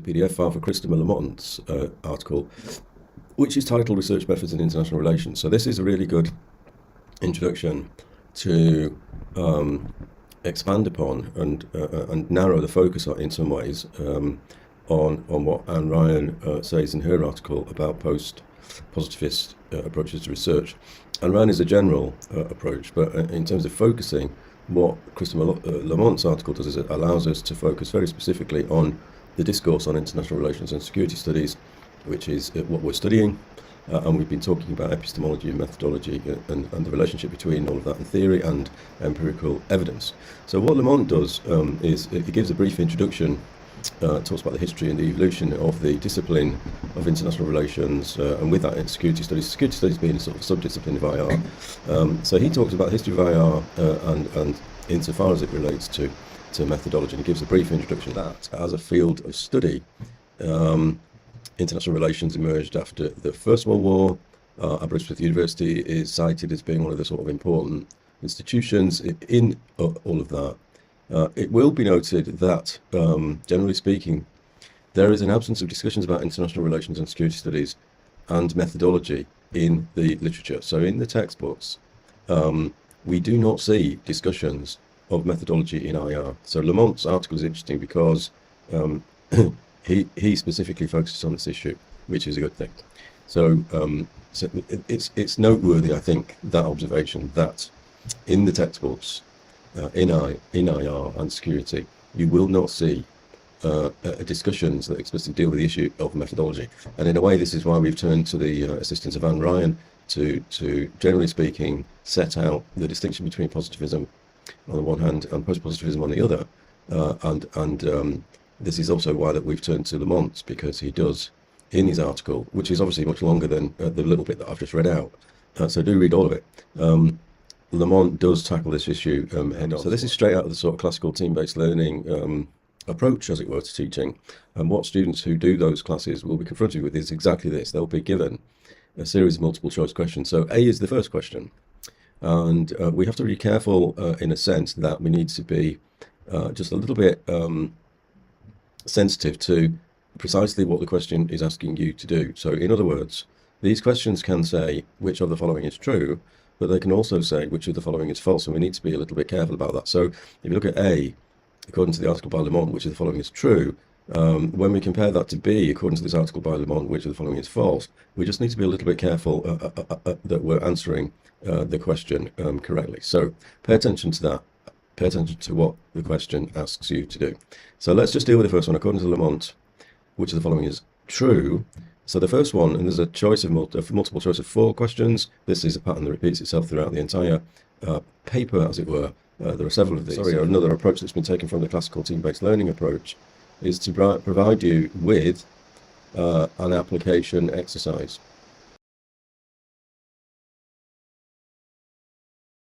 a PDF file for Christopher Lamont's article, which is titled Research Methods in International Relations. So this is a really good introduction to expand upon and narrow the focus in some ways on what Anne Ryan says in her article about post-positivist approaches to research. Anne Ryan is a general approach, but in terms of focusing, what Christopher Lamont's article does is it allows us to focus very specifically on the discourse on international relations and security studies, which is what we're studying. And we've been talking about epistemology and methodology and the relationship between all of that in theory and empirical evidence. So what Lamont does is it gives a brief introduction, talks about the history and the evolution of the discipline of international relations, and with that in security studies being a sort of subdiscipline of IR. So he talks about the history of IR and insofar as it relates to methodology, and he gives a brief introduction to that. As a field of study, international relations emerged after the First World War. Aberystwyth University is cited as being one of the sort of important institutions in all of that. It will be noted that, generally speaking, there is an absence of discussions about international relations and security studies and methodology in the literature. So in the textbooks, we do not see discussions of methodology in IR. So Lamont's article is interesting because he specifically focuses on this issue, which is a good thing. So, it's noteworthy, I think, that observation that in the textbooks, in IR and security, you will not see discussions that explicitly deal with the issue of methodology. And in a way, this is why we've turned to the assistance of Anne Ryan to generally speaking, set out the distinction between positivism on the one hand and post-positivism on the other. This is also why that we've turned to Lamont, because he does, in his article, which is obviously much longer than the little bit that I've just read out, so do read all of it. Lamont does tackle this issue head on. So this is straight out of the sort of classical team-based learning approach, as it were, to teaching. And what students who do those classes will be confronted with is exactly this. They'll be given a series of multiple choice questions. So A is the first question. And we have to be careful in a sense that we need to be just a little bit sensitive to precisely what the question is asking you to do. So in other words, these questions can say which of the following is true, but they can also say which of the following is false, and we need to be a little bit careful about that. So if you look at A, according to the article by Lamont, which of the following is true, when we compare that to B, according to this article by Lamont, which of the following is false, we just need to be a little bit careful that we're answering the question correctly. So pay attention to that. Pay attention to what the question asks you to do. So let's just deal with the first one. According to Lamont, which of the following is true? So the first one, and there's a choice of multiple choice of 4 questions. This is a pattern that repeats itself throughout the entire paper, as it were. There are several of these. Another approach that's been taken from the classical team-based learning approach is to provide you with an application exercise.